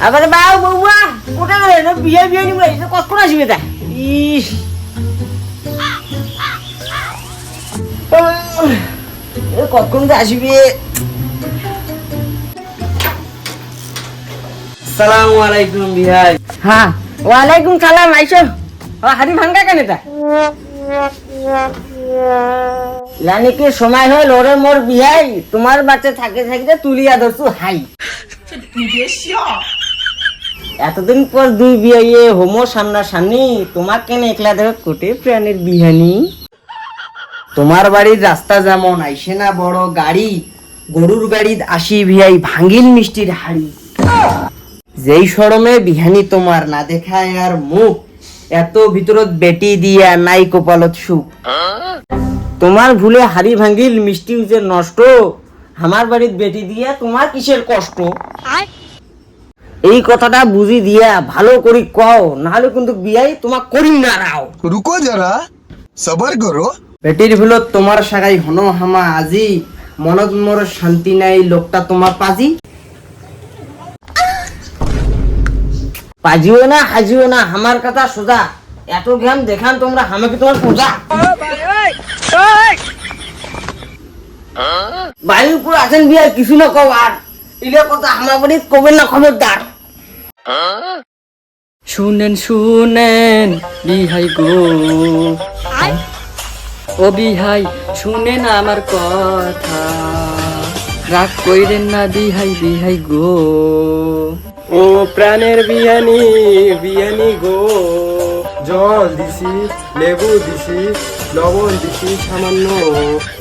আবার বাউ বউয়া কোটা গেল বিয়ে বিয়ে নিব এসে কখন আসবে তা ইস এ কখন আসবে আসসালামু আলাইকুম বিহাই। হ্যাঁ ওয়ালাইকুম সালাম আইসো হাড়ি ভাঙ্গা কেন তা জানি কি সময় হল ওরে মোর বিয়াই তোমার বাচ্চা থাকে থাকতে তুলিয়া ধরছু হাই এতদিন পর দুই বিয়ে হোমো সামনা সামনি তোমার কেন একলা দেখো কোটে প্রাণের বিহানি তোমার বাড়ির রাস্তা যেমন আইসে না বড় গাড়ি, গরুর গাড়িত আসি ভিয়াই ভাঙ্গিল মিষ্টির হাড়ি। যেই শরমে বিহানি তোমার না দেখায় আর মুখ, এত ভিতরত বেটি দিয়া নাই কপালত সুখ। তোমার ভুলে হাড়ি ভাঙ্গিল মিষ্টি যে নষ্ট আমার বাড়ির বেটি দিয়া তোমার কিসের কষ্ট এই কথাটা বুঝি দিয়া ভালো করি কও নাহলে কিন্তু বিয়াই তোমার করিম না রাও। रुको जरा सबर करो। বেটির ভুলত তোমার সাগাই হন হামা আজি, মনত মোর শান্তি নাই লোকটা তোমার পাজি। পাজিও না হাজিও না আমার কথা সোজা এত জ্ঞান দেখান তোমরা আমাকে তোমার পূজা বাড়ির উপর আছেন বিয়া কিছু না কও আর ইলে কথা আমার বাড়ির কবে না খবরদার। শুনেন শুনেন বিহাই গো, ও বিহাই শুনেন আমার কথা, রাগ কইরেন না বিহাই বিহাই গো। ও প্রাণের বিয়ানি বিয়ানি গো, জল দিছি লেবু দিছি লবণ দিছি সামান্য,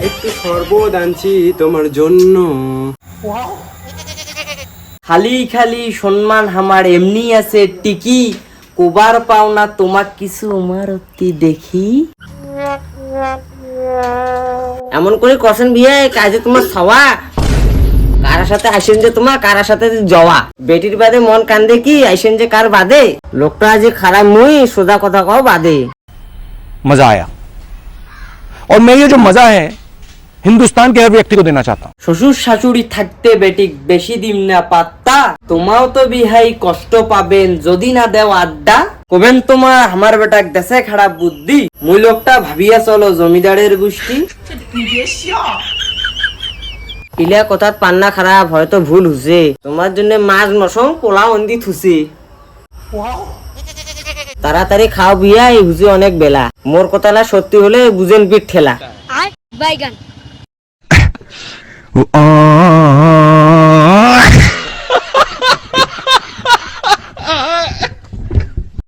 একটু শরবত আনছি তোমার জন্য। খালি খালি সম্মান আমার এমনি আছে টিকি, কোবার পাও না তোমাক কিছু উমারতি দেখি। এমন করে কসেন বিয়ে কাজে তোমার ছাওয়া কার সাথে আইসেন যে তোমার কার সাথে যাওয়া বেটির বাদে মন কান্দে কি আইসেন যে কার বাদে লোকটা যে খারাপ মুই সোজা কথা কও বাদে। मजा आया और मैं ये जो मजा है हिंदुस्तान के हर व्यक्ति को देना चाहता हूँ। শ্বশুর শাশুড়ি থাকতে বেটিক বেশি দিন না পাত্তা, তোমাও তো বিহাই কষ্ট পাবেন যদি না দেও আড্ডা। কবেন তোমার আমার বেটাক দেশে খারাপ বুদ্ধি, মুই লোকটা ভাবিয়া চলো জমিদারের গোষ্ঠী। ইলা কথাত পান্না খারাপ হয়তো ভুল হচ্ছে তোমার জন্য মাছ মশং পোলাও অন্দি থুসি তাড়াতাড়ি খাও বিয়াই হুজে অনেক বেলা মোর কথাটা সত্যি হলে বুঝেন পিঠ ঠেলা বাইগান आ